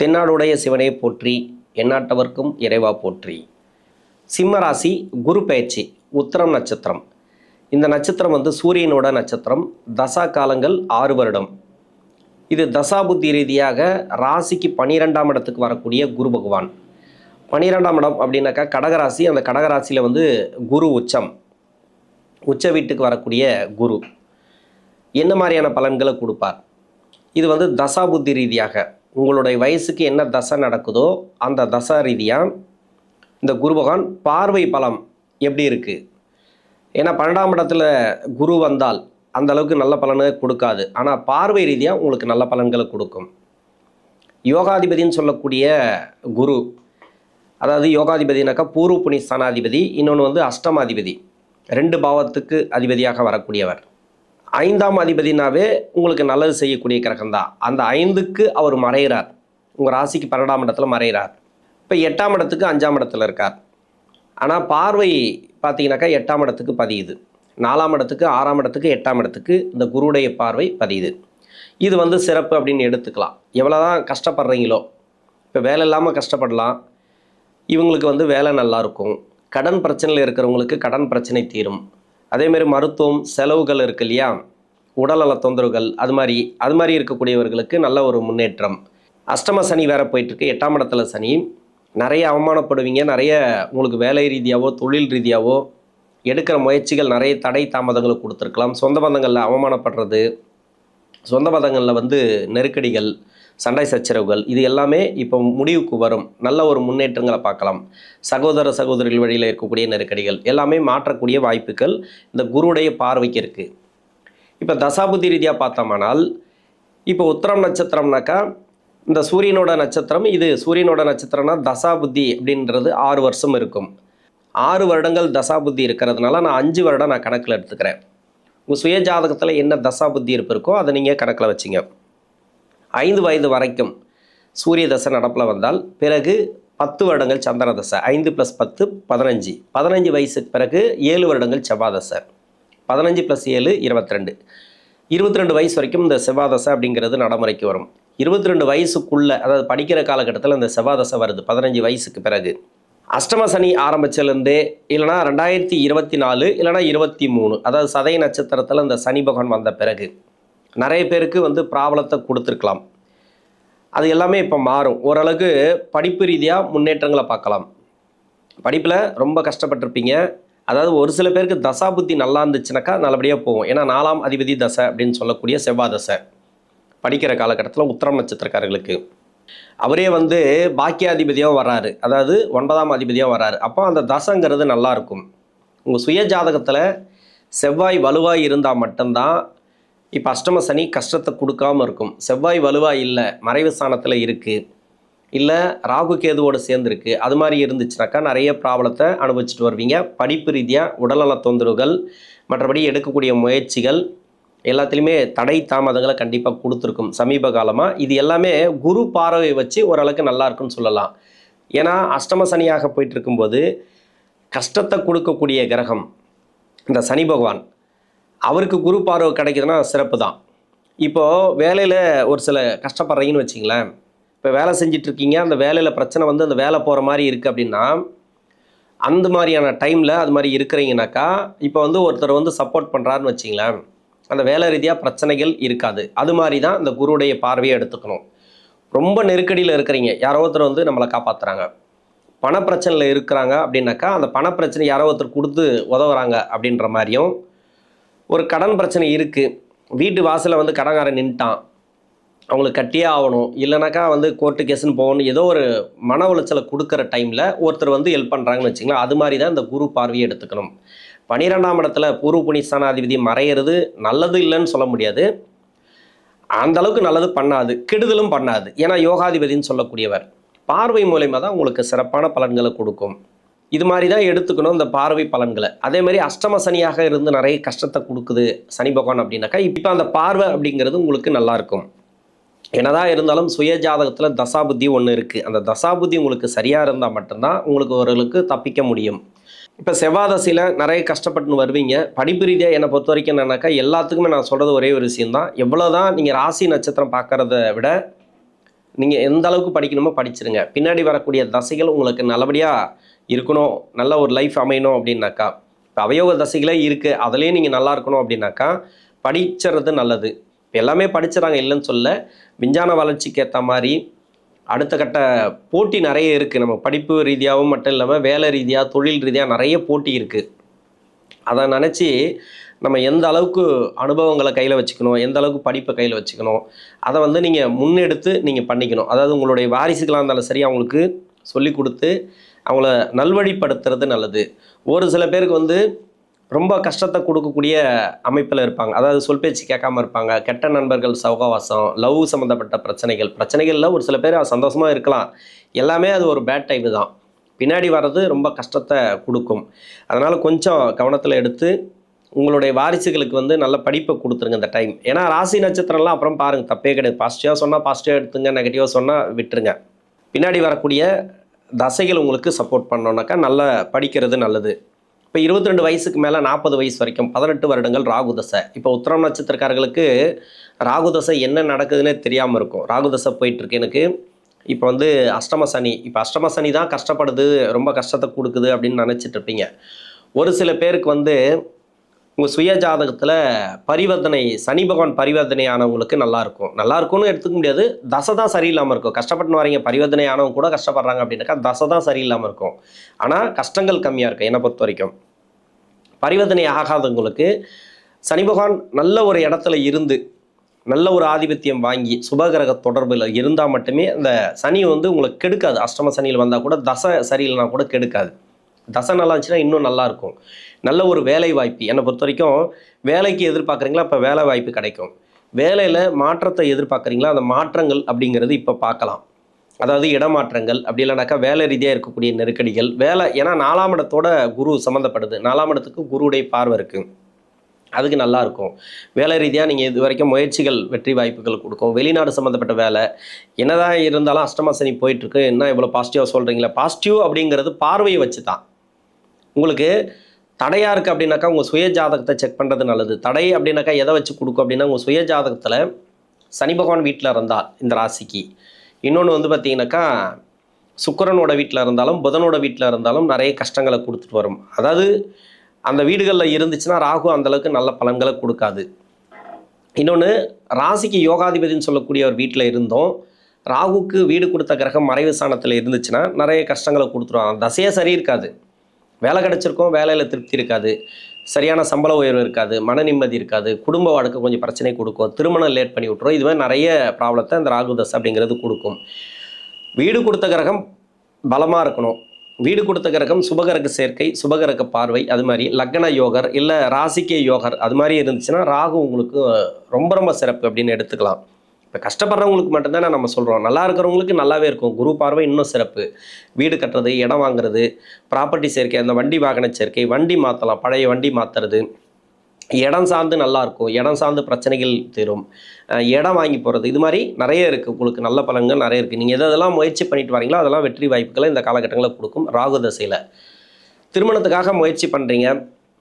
தென்னாடுடைய சிவனே போற்றி, எந்நாட்டவர்க்கும் இறைவா போற்றி. சிம்ம ராசி, குரு பயிற்சி, உத்திரம் நட்சத்திரம். இந்த நட்சத்திரம் சூரியனோட நட்சத்திரம். தசா காலங்கள் 6 வருடம். இது தசாபுத்தி ரீதியாக ராசிக்கு 12ஆம் இடத்துக்கு வரக்கூடிய குரு பகவான். 12ஆம் இடம் அப்படின்னாக்கா கடகராசி. அந்த கடகராசியில் குரு உச்சம், உச்ச வீட்டுக்கு வரக்கூடிய குரு என்ன மாதிரியான பலன்களை கொடுப்பார்? இது தசாபுத்தி ரீதியாக உங்களுடைய வயசுக்கு என்ன தசை நடக்குதோ அந்த தசா ரீதியாக இந்த குரு பகவான் பார்வை பலம் எப்படி இருக்குது? ஏன்னா 12ஆம் இடத்துல குரு வந்தால் அந்த அளவுக்கு நல்ல பலனை கொடுக்காது. ஆனால் பார்வை ரீதியாக உங்களுக்கு நல்ல பலன்களை கொடுக்கும். யோகாதிபதின்னு சொல்லக்கூடிய குரு, அதாவது யோகாதிபதினாக்கா பூர்வ புனி ஸ்தானாதிபதி, இன்னொன்று அஷ்டமாதிபதி, 2 பாவத்துக்கு அதிபதியாக வரக்கூடியவர். 5ஆம் அதிபதினாவே உங்களுக்கு நல்லது செய்யக்கூடிய கிரகம் தான். அந்த 5க்கு அவர் மறைகிறார், உங்கள் ராசிக்கு 12ஆம் இடத்துல மறைகிறார். இப்போ 8ஆம் இடத்துக்கு 5ஆம் இடத்துல இருக்கார். ஆனால் பார்வை பார்த்தீங்கன்னாக்கா 8ஆம் இடத்துக்கு பதியுது. 4ஆம் இடத்துக்கு 6ஆம் இடத்துக்கு 8ஆம் இடத்துக்கு இந்த குருடைய பார்வை பதியுது. இது சிறப்பு அப்படின்னு எடுத்துக்கலாம். எவ்வளோதான் கஷ்டப்படுறீங்களோ, இப்போ வேலை இல்லாமல் கஷ்டப்படலாம், இவங்களுக்கு வேலை நல்லாயிருக்கும். கடன் பிரச்சனையில் இருக்கிறவங்களுக்கு கடன் பிரச்சனை தீரும். அதேமாரி மருத்துவம் செலவுகள் இருக்கு இல்லையா, உடல்நல தொந்தரவுகள், அது மாதிரி இருக்கக்கூடியவர்களுக்கு நல்ல ஒரு முன்னேற்றம். அஷ்டம சனி வேற போயிட்டுருக்கு, 8ஆம் இடத்துல சனி. நிறைய அவமானப்படுவீங்க. நிறைய உங்களுக்கு வேலை ரீதியாவோ தொழில் ரீதியாவோ எடுக்கிற முயற்சிகள் நிறைய தடை தாமதங்களை கொடுத்துருக்கலாம். சொந்த பந்தங்களில் அவமானப்படுறது, சொந்த பந்தங்களில் நெருக்கடிகள், சண்டை சச்சரவுகள், இது எல்லாமே இப்போ முடிவுக்கு வரும். நல்ல ஒரு முன்னேற்றங்களை பார்க்கலாம். சகோதர சகோதரிகள் வழியில் இருக்கக்கூடிய நெருக்கடிகள் எல்லாமே மாற்றக்கூடிய வாய்ப்புகள் இந்த குருடைய பார்வைக்கு இருக்குது. இப்போ தசாபுத்தி ரீதியாக பார்த்தோம்னால், இப்போ உத்திரம் நட்சத்திரம்னாக்கா இந்த சூரியனோட நட்சத்திரம். இது சூரியனோட நட்சத்திரம்னா தசாபுத்தி அப்படின்றது 6 வருஷம் இருக்கும். 6 வருடங்கள் தசாபுத்தி இருக்கிறதுனால நான் 5 வருடம் நான் கணக்கில் எடுத்துக்கிறேன். உங்கள் சுய ஜாதகத்தில் என்ன தசாபுத்தி இருக்கோ அதை நீங்கள் கணக்கில் வச்சிங்க. 5 வயது வரைக்கும் சூரிய தசை நடப்பில் வந்தால் பிறகு 10 வருடங்கள் சந்திர தசை, 5 + 10 15. 15 வயசுக்கு பிறகு 7 வருடங்கள் செவ்வாய் தசை, 15 + 7 22. 22 வயசு வரைக்கும் இந்த செவ்வாய் தசை அப்படிங்கிறது நடைமுறைக்கு வரும். 22 வயசுக்குள்ளே, அதாவது படிக்கிற காலகட்டத்தில் இந்த செவ்வாய் தசை வருது 15 வயசுக்கு பிறகு. அஷ்டம சனி ஆரம்பிச்சிலேருந்தே, இல்லைனா 2024 இல்லைனா 23, அதாவது சதய நட்சத்திரத்தில் இந்த சனி பகவான் வந்த பிறகு நிறைய பேருக்கு ப்ராப்ளத்தை கொடுத்துருக்கலாம். அது எல்லாமே இப்போ மாறும். ஓரளவுக்கு படிப்பு ரீதியாக முன்னேற்றங்களை பார்க்கலாம். படிப்பில் ரொம்ப கஷ்டப்பட்டிருப்பீங்க. அதாவது ஒரு சில பேருக்கு தசாபுத்தி நல்லா இருந்துச்சுனாக்கா நல்லபடியாக போகும். ஏன்னா 4ஆம் அதிபதி தசை அப்படின்னு சொல்லக்கூடிய செவ்வாய் தசை படிக்கிற காலகட்டத்தில் உத்திரம் நட்சத்திரக்காரர்களுக்கு அவரே பாக்கியாதிபதியாக வர்றாரு, அதாவது 9ஆம் அதிபதியாக வர்றாரு. அப்போ அந்த தசைங்கிறது நல்லாயிருக்கும். உங்கள் சுய ஜாதகத்தில் செவ்வாய் வலுவாக இருந்தால் மட்டும்தான் இப்போ அஷ்டம சனி கஷ்டத்தை கொடுக்காமல் இருக்கும். செவ்வாய் வலுவாக இல்லை, மறைவு ஸ்தானத்தில் இருக்குது, இல்லை ராகு கேதுவோடு சேர்ந்துருக்கு, அது மாதிரி இருந்துச்சுனாக்கா நிறைய ப்ராப்ளத்தை அனுபவிச்சுட்டு வருவீங்க. படிப்பு ரீதியாக உடல்நல தொந்தரவுகள், மற்றபடி எடுக்கக்கூடிய முயற்சிகள் எல்லாத்துலேயுமே தடை தாமதங்களை கண்டிப்பாக கொடுத்துருக்கும் சமீப காலமாக. இது எல்லாமே குரு பார்வை வச்சு ஓரளவுக்கு நல்லா இருக்குன்னு சொல்லலாம். ஏன்னா அஷ்டம சனியாக போயிட்டு இருக்கும்போது கஷ்டத்தை கொடுக்கக்கூடிய கிரகம் இந்த சனி பகவான், அவருக்கு குரு பார்வை கிடைக்குதுன்னா சிறப்பு தான். இப்போது வேலையில் ஒரு சில கஷ்டப்படுறீங்கன்னு வச்சிங்களேன். இப்போ வேலை செஞ்சிட்ருக்கீங்க, அந்த வேலையில் பிரச்சனை அந்த வேலை போகிற மாதிரி இருக்குது அப்படின்னா, அந்த மாதிரியான டைமில் அது மாதிரி இருக்கிறீங்கனாக்கா, இப்போ ஒருத்தர் சப்போர்ட் பண்ணுறாருன்னு வச்சிங்களேன், அந்த வேலை ரீதியாக பிரச்சனைகள் இருக்காது. அது மாதிரி தான் இந்த குருடைய பார்வையை எடுத்துக்கணும். ரொம்ப நெருக்கடியில் இருக்கிறீங்க, யாரோ ஒருத்தர் நம்மளை காப்பாற்றுறாங்க, பணப்பிரச்சனையில் இருக்கிறாங்க அப்படின்னாக்கா, அந்த பணப்பிரச்சனை யாரோ ஒருத்தர் கொடுத்து உதவுறாங்க அப்படின்ற மாதிரியும், ஒரு கடன் பிரச்சனை இருக்குது, வீட்டு வாசலில் கடன்காரன் நின்ட்டான், அவங்களுக்கு கட்டியே ஆகணும், இல்லைனாக்கா கோர்ட்டு கேஸுன்னு போகணும், ஏதோ ஒரு மன உளைச்சலை கொடுக்குற டைமில் ஒருத்தர் ஹெல்ப் பண்ணுறாங்கன்னு வச்சிங்களேன். அது மாதிரி தான் இந்த குரு பார்வையை எடுத்துக்கணும். 12ஆம் இடத்துல பூர்வ புனி ஸ்தானாதிபதி மறையிறது நல்லது இல்லைன்னு சொல்ல முடியாது, அந்த அளவுக்கு நல்லது பண்ணாது, கெடுதலும் பண்ணாது. ஏன்னா யோகாதிபதினு சொல்லக்கூடியவர் பார்வை மூலயமா தான் உங்களுக்கு சிறப்பான பலன்களை கொடுக்கும். இது மாதிரி தான் எடுத்துக்கணும் இந்த பார்வை பலன்களை. அதே மாதிரி அஷ்டம சனியாக இருந்து நிறைய கஷ்டத்தை கொடுக்குது சனி பகவான் அப்படின்னாக்கா, இப்போ அந்த பார்வை அப்படிங்கிறது உங்களுக்கு நல்லாயிருக்கும். என்னதான் இருந்தாலும் சுய ஜாதகத்தில் தசாபுத்தி ஒன்று இருக்குது. அந்த தசாபுத்தி உங்களுக்கு சரியாக இருந்தால் மட்டும்தான் உங்களுக்கு ஓரளவுக்கு தப்பிக்க முடியும். இப்போ செவ்வாய் தசையில் நிறைய கஷ்டப்பட்டுன்னு வருவீங்க. படிப்பு ரீதியாக என்னை பொறுத்த வரைக்கும் என்னன்னாக்கா, எல்லாத்துக்குமே நான் சொல்கிறது ஒரே ஒரு விஷயந்தான். எவ்வளோ தான் நீங்கள் ராசி நட்சத்திரம் பார்க்குறத விட நீங்கள் எந்த அளவுக்கு படிக்கணுமோ படிச்சிருங்க. பின்னாடி வரக்கூடிய தசைகள் உங்களுக்கு நல்லபடியாக இருக்கணும், நல்ல ஒரு லைஃப் அமையணும் அப்படின்னாக்கா, இப்போ அவயோக தசைகளே இருக்குது, அதுலேயே நீங்கள் நல்லா இருக்கணும் அப்படின்னாக்கா படிச்சிறது நல்லது. இப்போ எல்லாமே படிச்சிடறாங்க இல்லைன்னு சொல்ல, விஞ்ஞான வளர்ச்சிக்கு ஏற்ற மாதிரி அடுத்த கட்ட போட்டி நிறைய இருக்குது. நம்ம படிப்பு ரீதியாகவும் மட்டும் இல்லாமல் வேலை ரீதியாக தொழில் ரீதியாக நிறைய போட்டி இருக்குது. அதை நினச்சி நம்ம எந்த அளவுக்கு அனுபவங்களை கையில் வச்சுக்கணும், எந்த அளவுக்கு படிப்பை கையில் வச்சுக்கணும், அதை வந்து நீங்கள் முன்னெடுத்து நீங்கள் பண்ணிக்கணும். அதாவது உங்களுடைய வாரிசுகளாக இருந்தாலும் சரி, அவங்களுக்கு சொல்லி கொடுத்து அவங்கள நல்வழிப்படுத்துறது நல்லது. ஒரு சில பேருக்கு வந்து ரொம்ப கஷ்டத்தை கொடுக்கக்கூடிய அமைப்பில் இருப்பாங்க. அதாவது சொல் பேச்சு கேட்காம இருப்பாங்க, கெட்ட நண்பர்கள் சகவாசம், லவ் சம்மந்தப்பட்ட பிரச்சனைகளில் ஒரு சில பேர் சந்தோஷமாக இருக்கலாம். எல்லாமே அது ஒரு பேட் டைப்பு தான். பின்னாடி வர்றது ரொம்ப கஷ்டத்தை கொடுக்கும். அதனால் கொஞ்சம் கவனத்தில் எடுத்து உங்களுடைய வாரிசுகளுக்கு வந்து நல்ல படிப்பை கொடுத்துருங்க இந்த டைம். ஏன்னா ராசி நட்சத்திரம்லாம் அப்புறம் பாருங்கள், தப்பே கிடையாது. பாசிட்டிவாக சொன்னால் பாசிட்டிவாக எடுத்துங்க, நெகட்டிவாக சொன்னால் விட்டுருங்க. பின்னாடி வரக்கூடிய தசைகள் உங்களுக்கு சப்போர்ட் பண்ணோன்னாக்கா நல்லா படிக்கிறது நல்லது. இப்போ 22 வயசுக்கு மேலே 40 வயசு வரைக்கும் 18 வருடங்கள் ராகு தசை. இப்போ உத்திரம் நட்சத்திரக்காரர்களுக்கு ராகு தசை என்ன நடக்குதுன்னே தெரியாமல் இருக்கும். ராகு தசை போயிட்டுருக்கு எனக்கு. இப்போ வந்து அஷ்டம சனி, இப்போ அஷ்டம சனி தான் கஷ்டப்படுது, ரொம்ப கஷ்டத்தை கொடுக்குது அப்படின்னு நினச்சிட்டு இருப்பீங்க. ஒரு சில பேருக்கு வந்து உங்கள் சுய ஜாதகத்தில் பரிவர்த்தனை, சனி பகவான் பரிவர்த்தனை ஆனவங்களுக்கு நல்லாயிருக்கும். நல்லாயிருக்கும்னு எடுத்துக்க முடியாது, தசை தான் சரியில்லாமல் இருக்கும். கஷ்டப்பட்டு வரீங்க, பரிவர்த்தனை ஆனவங்க கூட கஷ்டப்படுறாங்க அப்படின்னாக்கா தசை தான் சரியில்லாமல் இருக்கும். ஆனால் கஷ்டங்கள் கம்மியாக இருக்கும் என்னை பொறுத்த வரைக்கும். பரிவர்த்தனை ஆகாதவங்களுக்கு சனி பகவான் நல்ல ஒரு இடத்துல இருந்து நல்ல ஒரு ஆதிபத்தியம் வாங்கி சுபகிரக தொடர்பில் இருந்தால் மட்டுமே அந்த சனி வந்து உங்களுக்கு கெடுக்காது. அஷ்டம சனியில் வந்தால் கூட தசை சரியில்லைனா கூட கெடுக்காது. தசை நல்லா இருந்துச்சுன்னா இன்னும் நல்லாயிருக்கும். நல்ல ஒரு வேலை வாய்ப்பு, என்னை பொறுத்த வரைக்கும் வேலைக்கு எதிர்பார்க்குறீங்களா, இப்போ வேலை வாய்ப்பு கிடைக்கும். வேலையில் மாற்றத்தை எதிர்பார்க்குறீங்களா, அந்த மாற்றங்கள் அப்படிங்கிறது இப்போ பார்க்கலாம். அதாவது இடமாற்றங்கள், அப்படி இல்லைனாக்கா வேலை ரீதியாக இருக்கக்கூடிய நெருக்கடிகள், வேலை. ஏன்னா 4ஆம் இடத்தோட குரு சம்மந்தப்படுது. 4ஆம் இடத்துக்கு குருவுடைய பார்வை இருக்குது, அதுக்கு நல்லாயிருக்கும். வேலை ரீதியாக நீங்கள் இது வரைக்கும் முயற்சிகள் வெற்றி வாய்ப்புகள் கொடுக்கும். வெளிநாடு சம்மந்தப்பட்ட வேலை என்னதான் இருந்தாலும் அஷ்டம சனி போயிட்டுருக்கு, என்ன இவ்வளோ பாசிட்டிவாக சொல்கிறீங்களா? பாசிட்டிவ் அப்படிங்கிறது பார்வையை வச்சு தான். உங்களுக்கு தடையாக இருக்குது அப்படின்னாக்கா உங்கள் சுய ஜாதகத்தை செக் பண்ணுறது நல்லது. தடை அப்படின்னாக்கா எதை வச்சு கொடுக்கும் அப்படின்னா, உங்கள் சுய ஜாதகத்தில் சனி பகவான் வீட்டில் இருந்தால் இந்த ராசிக்கு, இன்னொன்று வந்து பார்த்தீங்கன்னாக்கா சுக்கிரனோட வீட்டில் இருந்தாலும் புதனோட வீட்டில் இருந்தாலும் நிறைய கஷ்டங்களை கொடுத்துட்டு வரும். அதாவது அந்த வீடுகளில் இருந்துச்சுன்னா ராகு அந்தளவுக்கு நல்ல பலன்களை கொடுக்காது. இன்னொன்று, ராசிக்கு யோகாதிபதினு சொல்லக்கூடிய ஒரு வீட்டில் இருந்தோம், ராகுக்கு வீடு கொடுத்த கிரகம் மறைவு ஸ்தானத்தில் இருந்துச்சுன்னா நிறைய கஷ்டங்களை கொடுத்துருவாங்க. தசையே சரி இருக்காது, வேலை கிடச்சிருக்கும், வேலையில் திருப்தி இருக்காது, சரியான சம்பள உயர்வு இருக்காது, மன நிம்மதி இருக்காது, குடும்ப வாழ்க்கை கொஞ்சம் பிரச்சனை கொடுக்கும், திருமணம் லேட் பண்ணி விட்டுரும். இதுமாதிரி நிறைய ப்ராப்ளத்தை அந்த ராகு தசை அப்படிங்கிறது கொடுக்கும். வீடு கொடுத்த கிரகம் பலமாக இருக்கணும். வீடு கொடுத்த கிரகம் சுபகிரக சேர்க்கை, சுபகிரக பார்வை, அது மாதிரி லக்ன யோகர் இல்லை ராசிக்கே யோகர் அது மாதிரி இருந்துச்சுன்னா ராகு உங்களுக்கு ரொம்ப ரொம்ப சிறப்பு அப்படின்னு எடுத்துக்கலாம். இப்போ கஷ்டப்படுறவங்களுக்கு மட்டும்தானே நம்ம சொல்கிறோம். நல்லா இருக்கிறவங்களுக்கு நல்லாவே இருக்கும். குரு பார்வை இன்னும் சிறப்பு. வீடு கட்டுறது, இடம் வாங்குறது, ப்ராப்பர்ட்டி சேர்க்கை, அந்த வண்டி வாகன சேர்க்கை, வண்டி மாற்றலாம், பழைய வண்டி மாற்றுறது, இடம் சார்ந்து நல்லாயிருக்கும், இடம் சார்ந்து பிரச்சனைகள் தீரும், இடம் வாங்கி போகிறது, இது மாதிரி நிறைய இருக்குது. உங்களுக்கு நல்ல பலன்கள் நிறைய இருக்குது. நீங்கள் எதெல்லாம் முயற்சி பண்ணிட்டு வரீங்களோ அதெல்லாம் வெற்றி வாய்ப்புகளை இந்த காலகட்டங்களில் கொடுக்கும். ராகு தசையில் திருமணத்துக்காக முயற்சி பண்ணுறீங்க,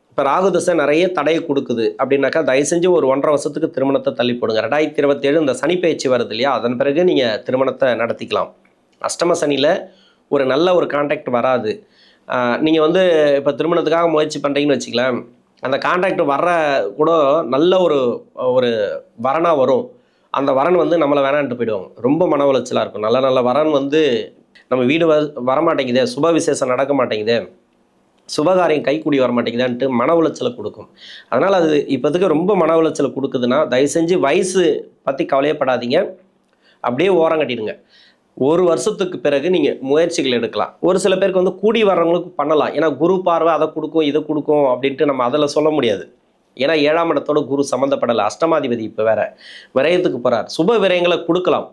இப்போ ராகு தசை நிறைய தடையை கொடுக்குது அப்படின்னாக்கா தயவு செஞ்சு ஒரு 1.5 வருஷத்துக்கு திருமணத்தை தள்ளி போடுங்க. 2027 இந்த சனி பயிற்சி வருது இல்லையா, அதன் பிறகு நீங்கள் திருமணத்தை நடத்திக்கலாம். அஷ்டம சனியில் ஒரு நல்ல ஒரு கான்டாக்ட் வராது. நீங்கள் வந்து இப்போ திருமணத்துக்காக முயற்சி பண்ணுறீங்கன்னு வச்சுக்கலாம், அந்த கான்ட்ராக்ட் வர்ற கூட நல்ல ஒரு வரனாக வரும். அந்த வரன் வந்து நம்மளை வேணான்ட்டு போயிடுவாங்க. ரொம்ப மன உளைச்சலாக இருக்கும். நல்ல நல்ல வரன் வந்து நம்ம வீடு வரமாட்டேங்குதே, சுப விசேஷம் நடக்க மாட்டேங்குதே, சுபகாரியம் கைக்கூடி வர மாட்டேங்குதான்ட்டு மன உளைச்சலை கொடுக்கும். அதனால் அது இப்போதுக்கு ரொம்ப மன உளைச்சலை கொடுக்குதுன்னா தயவு செஞ்சு வயசு பற்றி கவலையப்படாதீங்க, அப்படியே ஓரம் கட்டிடுங்க. 1 வருஷத்துக்கு பிறகு நீங்கள் முயற்சிகள் எடுக்கலாம். ஒரு சில பேருக்கு வந்து கூடி வர்றவங்களுக்கு பண்ணலாம். ஏன்னா குரு பார்வை அதை கொடுக்கும் இதை கொடுக்கும் அப்படின்ட்டு நம்ம அதில் சொல்ல முடியாது. ஏன்னா 7ஆம் இடத்தோட குரு சம்மந்தப்படலை, அஷ்டமாதிபதி இப்போ வேறு விரயத்துக்கு போகிறார். சுப விரயங்களை கொடுக்கலாம்.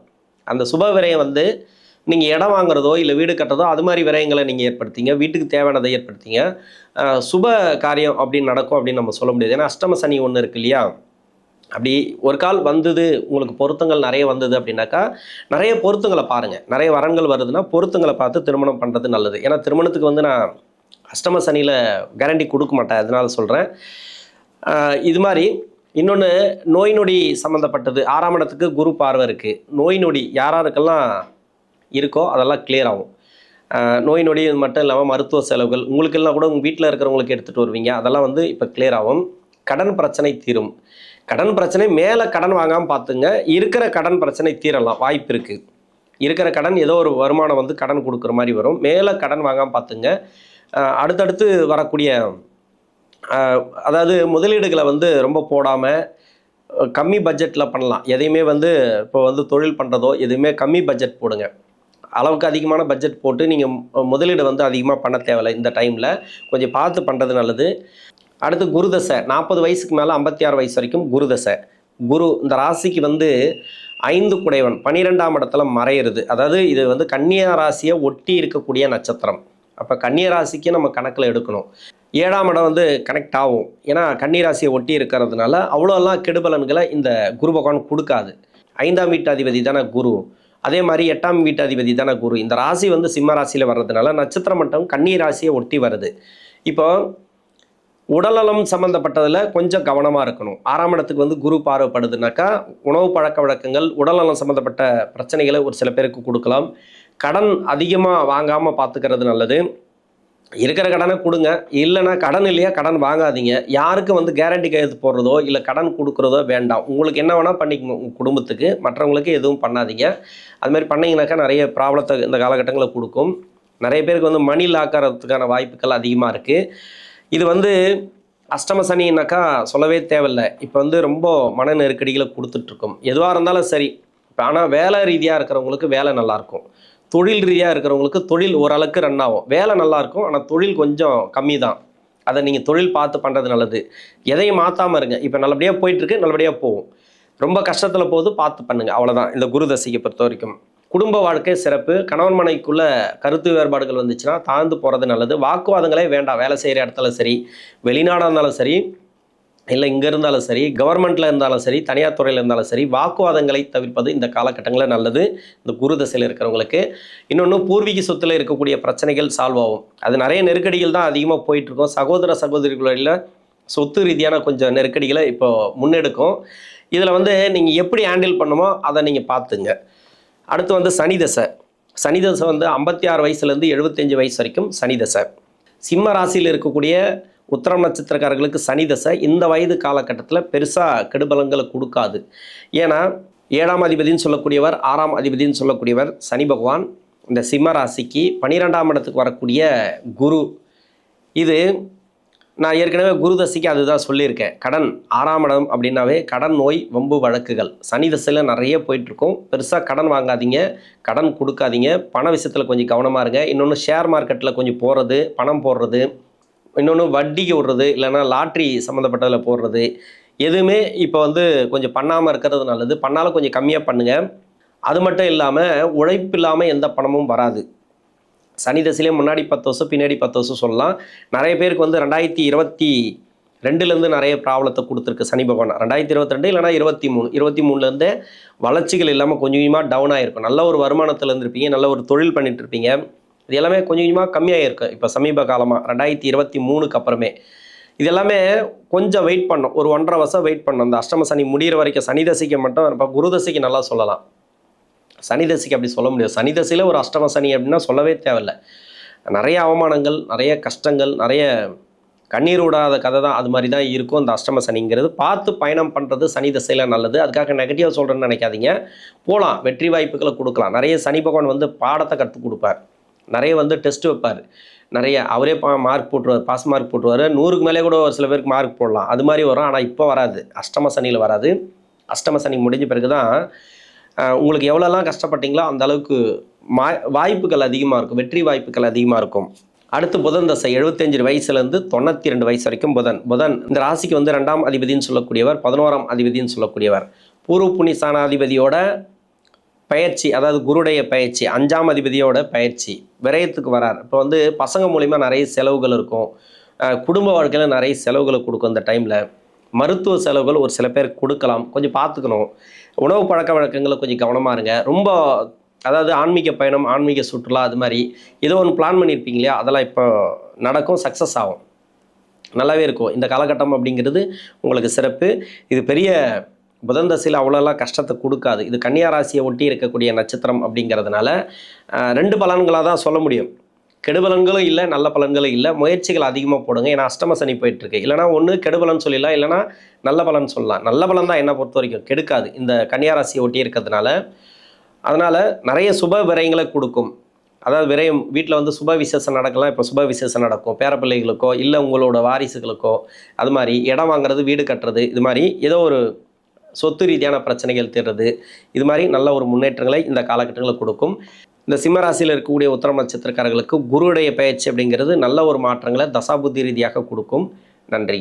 அந்த சுப விரயம் வந்து நீங்கள் இடம் வாங்குறதோ இல்லை வீடு கட்டுறதோ அது மாதிரி விரயங்களை நீங்கள் ஏற்படுத்திங்க, வீட்டுக்கு தேவையானதை ஏற்படுத்திங்க. சுப காரியம் அப்படின்னு நடக்கும் அப்படின்னு நம்ம சொல்ல முடியாது. ஏன்னா அஷ்டம சனி ஒன்று இருக்கு இல்லையா, அப்படி ஒரு கால் வந்தது, உங்களுக்கு பொருத்தங்கள் நிறைய வந்தது அப்படின்னாக்கா நிறைய பொருத்தங்களை பாருங்கள். நிறைய வரன்கள் வருதுன்னா பொருத்தங்களை பார்த்து திருமணம் பண்ணுறது நல்லது. ஏன்னா திருமணத்துக்கு வந்து நான் அஷ்டம சனியில் கேரண்டி கொடுக்க மாட்டேன், அதனால சொல்கிறேன். இது மாதிரி இன்னொன்று நோய் நொடி சம்மந்தப்பட்டது 6ஆம் இடத்துக்கு குரு பார்வை இருக்குது. நோய் நொடி யாராருக்கெல்லாம் இருக்கோ அதெல்லாம் கிளியர் ஆகும். நோய் நொடி மட்டும் இல்லாமல் மருத்துவ செலவுகள் உங்களுக்கெல்லாம் கூட உங்கள் வீட்டில் இருக்கிறவங்களுக்கு எடுத்துகிட்டு வருவீங்க, அதெல்லாம் வந்து இப்போ கிளியர் ஆகும். கடன் பிரச்சனை தீரும். கடன் பிரச்சனை மேலே கடன் வாங்காமல் பார்த்துங்க. இருக்கிற கடன் பிரச்சனை தீரலாம், வாய்ப்பு இருக்குது. இருக்கிற கடன் ஏதோ ஒரு வருமானம் வந்து கடன் கொடுக்குற மாதிரி வரும். மேலே கடன் வாங்காமல் பார்த்துங்க. அடுத்தடுத்து வரக்கூடிய அதாவது முதலீடுகளை வந்து ரொம்ப போடாமல் கம்மி பட்ஜெட்டில் பண்ணலாம். எதையுமே வந்து இப்போ வந்து தொழில் பண்ணுறதோ எதுவுமே கம்மி பட்ஜெட் போடுங்க. அளவுக்கு அதிகமான பட்ஜெட் போட்டு நீங்கள் முதலீடு வந்து அதிகமாக பண்ண தேவையில்லை. இந்த டைமில் கொஞ்சம் பார்த்து பண்ணுறது நல்லது. அடுத்து குருதசை 40 வயசுக்கு மேலே 56 வயசு வரைக்கும் குருதசை. குரு இந்த ராசிக்கு வந்து 5 குடைவன் 12ஆம் இடத்துல மறையிறது. அதாவது இது வந்து கன்னியா ராசியை ஒட்டி இருக்கக்கூடிய நட்சத்திரம். அப்போ கன்னியா ராசிக்கு நம்ம கணக்கில் எடுக்கணும். 7ஆம் இடம் வந்து கனெக்ட் ஆகும். ஏன்னா கன்னி ராசியை ஒட்டி இருக்கிறதுனால அவ்வளோலாம் கெடுபலன்களை இந்த குரு பகவான் கொடுக்காது. 5ஆம் வீட்டு அதிபதி தானே குரு, அதே மாதிரி 8ஆம் வீட்டு அதிபதி தானே குரு. இந்த ராசி வந்து சிம்ம ராசியில் வர்றதுனால நட்சத்திரம் மட்டும் கன்னி ராசியை ஒட்டி வருது. இப்போ உடல்நலம் சம்மந்தப்பட்டதில் கொஞ்சம் கவனமாக இருக்கணும். 6ஆம் இடத்துக்கு வந்து குரு பார்வைப்படுதுனாக்கா உணவு பழக்க வழக்கங்கள் உடல்நலம் சம்மந்தப்பட்ட பிரச்சனைகளை ஒரு சில பேருக்கு கொடுக்கலாம். கடன் அதிகமாக வாங்காமல் பார்த்துக்கிறது நல்லது. இருக்கிற கடனை கொடுங்க, இல்லைனா கடன் இல்லையா கடன் வாங்காதீங்க. யாருக்கும் வந்து கேரண்டி கையெழுத்து போடுறதோ இல்லை கடன் கொடுக்குறதோ வேண்டாம். உங்களுக்கு என்ன வேணால் பண்ணிக்கணும் உங்கள் குடும்பத்துக்கு, மற்றவங்களுக்கு எதுவும் பண்ணாதீங்க. அதுமாதிரி பண்ணிங்கனாக்கா நிறைய ப்ராப்ளத்தை இந்த காலகட்டங்களில் கொடுக்கும். நிறைய பேருக்கு வந்து மணி லாக்கிறதுக்கான வாய்ப்புகள் அதிகமாக இருக்குது. இது வந்து அஷ்டம சனின்னாக்கா சொல்லவே தேவையில்லை. இப்போ வந்து ரொம்ப மன நெருக்கடிகளை கொடுத்துட்ருக்கோம். எதுவாக இருந்தாலும் சரி. இப்போ ஆனால் வேலை ரீதியாக இருக்கிறவங்களுக்கு வேலை நல்லாயிருக்கும், தொழில் ரீதியாக இருக்கிறவங்களுக்கு தொழில் ஓரளவுக்கு ரன் ஆகும். வேலை நல்லாயிருக்கும், ஆனால் தொழில் கொஞ்சம் கம்மி தான். அதை நீங்கள் தொழில் பார்த்து பண்ணுறது நல்லது. எதையும் மாற்றாமல் இருங்க. இப்போ நல்லபடியாக போயிட்டுருக்கு, நல்லபடியாக போகும். ரொம்ப கஷ்டத்தில் போகுது, பார்த்து பண்ணுங்கள். அவ்வளோதான் இந்த குரு தசையை பொறுத்த வரைக்கும். குடும்ப வாழ்க்கை சிறப்பு. கணவன் மனைவிக்குள்ள கருத்து வேறுபாடுகள் வந்துச்சுன்னா தாழ்ந்து போகிறது நல்லது. வாக்குவாதங்களே வேண்டாம். வேலை செய்கிற இடத்துல சரி, வெளிநாடாக இருந்தாலும் சரி, இல்லை இங்கே இருந்தாலும் சரி, கவர்மெண்ட்டில் இருந்தாலும் சரி, தனியார் துறையில் இருந்தாலும் சரி, வாக்குவாதங்களை தவிர்ப்பது இந்த காலகட்டங்களில் நல்லது இந்த குரு தசையில் இருக்கிறவங்களுக்கு. இன்னொன்று பூர்வீக சொத்தில் இருக்கக்கூடிய பிரச்சனைகள் சால்வ் ஆகும். அது நிறைய நெருக்கடிகள் தான் அதிகமாக போயிட்டுருக்கோம். சகோதர சகோதரிகளில் சொத்து ரீதியான கொஞ்சம் நெருக்கடிகளை இப்போ முன்னெடுக்கும். இதில் வந்து நீங்கள் எப்படி ஹேண்டில் பண்ணுமோ அதை நீங்கள் பார்த்துங்க. அடுத்து வந்து சனி தசை. சனி தசை வந்து 56 வயசுலேருந்து 75 வயசு வரைக்கும் சனி தசை. சிம்ம ராசியில் இருக்கக்கூடிய உத்திரம் நட்சத்திரக்காரர்களுக்கு சனி தசை இந்த வயது காலகட்டத்தில் பெருசாக கெடுபலங்களை கொடுக்காது. ஏன்னா 7ஆம் அதிபதினு சொல்லக்கூடியவர் 6ஆம் அதிபதினு சொல்லக்கூடியவர் சனி பகவான் இந்த சிம்ம ராசிக்கு 12ஆம் இடத்துக்கு வரக்கூடிய குரு. இது நான் ஏற்கனவே குரு தசைக்கு அதுதான் சொல்லியிருக்கேன். கடன் 6ஆம் இடம் அப்படின்னாவே கடன், நோய், வம்பு வழக்குகள் சனி தசையில் நிறைய போயிட்டுருக்கும். பெருசாக கடன் வாங்காதீங்க, கடன் கொடுக்காதீங்க. பண விஷயத்தில் கொஞ்சம் கவனமாக இருங்க. இன்னொன்று ஷேர் மார்க்கெட்டில் கொஞ்சம் போடுறது, பணம் போடுறது, இன்னொன்று வட்டிக்கு விடுறது, இல்லைனா லாட்ரி சம்மந்தப்பட்டதில் போடுறது, எதுவுமே இப்போ வந்து கொஞ்சம் பண்ணாமல் இருக்கிறது நல்லது. பண்ணாலும் கொஞ்சம் கம்மியாக பண்ணுங்கள். அது மட்டும் இல்லாமல் உழைப்பு இல்லாமல் எந்த பணமும் வராது. சனி தசையிலே முன்னாடி 10 வருஷம் பின்னாடி 10 வருஷம் சொல்லலாம். நிறைய பேருக்கு வந்து 2022 நிறைய ப்ராப்ளத்தை கொடுத்துருக்கு சனி பகவான். 2022 இல்லைனா 23 வளர்ச்சிகள் இல்லாமல் கொஞ்சம் கொஞ்சமாக டவுன் ஆகிருக்கும். நல்ல ஒரு வருமானத்தில் இருந்திருப்பீங்க, நல்ல ஒரு தொழில் பண்ணிட்டு இருப்பீங்க. இது எல்லாமே கொஞ்சம் கொஞ்சமாக கம்மியாக இருக்கும். இப்போ சமீப காலமாக 2023க்கு அப்புறமே இது எல்லாமே கொஞ்சம் வெயிட் பண்ணோம். ஒரு 1.5 வருஷம் வெயிட் பண்ணோம். அந்த அஷ்டம சனி முடிகிற வரைக்கும். சனி தசைக்கு மட்டும் இப்போ குரு தசைக்கு நல்லா சொல்லலாம், சனி தசைக்கு அப்படி சொல்ல முடியாது. சனி தசையில் ஒரு அஷ்டம சனி அப்படின்னா சொல்லவே தேவையில்லை. நிறைய அவமானங்கள், நிறைய கஷ்டங்கள், நிறைய கண்ணீர் விடாத கதை தான். அது மாதிரி தான் இருக்கும் இந்த அஷ்டம சனிங்கிறது. பார்த்து பயணம் பண்ணுறது சனி தசையில் நல்லது. அதுக்காக நெகட்டிவாக சொல்கிறேன்னு நினைக்காதீங்க. போகலாம், வெற்றி வாய்ப்புகளை கொடுக்கலாம். நிறைய சனி பகவான் வந்து பாடத்தை கற்றுக் கொடுப்பார், நிறைய வந்து டெஸ்ட் வைப்பார், நிறைய அவரே மார்க் போட்டுருவார், பாஸ் மார்க் போட்டுருவார். 100க்கு மேலே கூட ஒரு சில பேருக்கு மார்க் போடலாம். அது மாதிரி வரும். ஆனால் இப்போ வராது, அஷ்டம சனியில் வராது. அஷ்டம சனி முடிஞ்ச பிறகு தான் உங்களுக்கு எவ்வளோலாம் கஷ்டப்பட்டீங்களோ அந்த அளவுக்கு வாய்ப்புகள் அதிகமாக இருக்கும், வெற்றி வாய்ப்புகள் அதிகமாக இருக்கும். அடுத்து புதன் தசை 75 வயசுலேருந்து 92 வயசு வரைக்கும் புதன் இந்த ராசிக்கு வந்து 2ஆம் அதிபதினு சொல்லக்கூடியவர், 11ஆம் அதிபதினு சொல்லக்கூடியவர். பூர்வ புண்ணிய ஸ்தானாதிபதியோட பயிற்சி, அதாவது குருடைய பயிற்சி, 5ஆம் அதிபதியோட பயிற்சி, விரயத்துக்கு வரார். இப்போ வந்து பசங்க மூலிமா நிறைய செலவுகள் இருக்கும், குடும்ப வாழ்க்கையில் நிறைய செலவுகளை கொடுக்கும். இந்த டைமில் மருத்துவ செலவுகள் ஒரு சில பேர் கொடுக்கலாம், கொஞ்சம் பார்த்துக்கணும். உணவு பழக்க வழக்கங்களை கொஞ்சம் கவனமாக இருங்க. ரொம்ப அதாவது ஆன்மீக பயணம், ஆன்மீக சுற்றுலா, அது மாதிரி ஏதோ ஒன்று பிளான் பண்ணியிருப்பீங்க இல்லையா, அதெல்லாம் இப்போ நடக்கும், சக்ஸஸ் ஆகும். நல்லாவே இருக்கும். இந்த காலகட்டம் அப்படிங்கிறது உங்களுக்கு சிறப்பு. இது பெரிய புதன் தசையில் அவ்வளோலாம் கஷ்டத்தை கொடுக்காது. இது கன்னியா ராசியை ஒட்டி இருக்கக்கூடிய நட்சத்திரம் அப்படிங்கிறதுனால 2 பலன்களாக தான் சொல்ல முடியும். கெடுபலன்களும் இல்லை, நல்ல பலன்களும் இல்லை. முயற்சிகள் அதிகமாக போடுங்க. ஏன்னா அஷ்டம சனி போயிட்டுருக்கு. இல்லைனா ஒன்று கெடுபலன் சொல்லிடலாம், இல்லைனா நல்ல பலன் சொல்லலாம். நல்ல பலன் தான் என்னை பொறுத்த வரைக்கும், கெடுக்காது இந்த கன்னியா ராசியை ஒட்டி இருக்கிறதுனால. அதனால் நிறைய சுப விரயங்களை கொடுக்கும். அதாவது விரயம் வீட்டில் வந்து சுப விசேஷம் நடக்கலாம். இப்போ சுப விசேஷம் நடக்கும் பேரப்பிள்ளைகளுக்கோ இல்லை உங்களோட வாரிசுகளுக்கோ. அது மாதிரி இடம் வாங்குறது, வீடு கட்டுறது, இது மாதிரி ஏதோ ஒரு சொத்து ரீதியான பிரச்சனைகள் தீர்றது, இது மாதிரி நல்ல ஒரு முன்னேற்றங்களை இந்த காலகட்டங்களில் கொடுக்கும். இந்த சிம்மராசியில் இருக்கக்கூடிய உத்திரம் நட்சத்திரக்காரர்களுக்கு குருவுடைய பயிற்சி அப்படிங்கிறது நல்ல ஒரு மாற்றங்களை தசாபுத்தி ரீதியாக கொடுக்கும். நன்றி.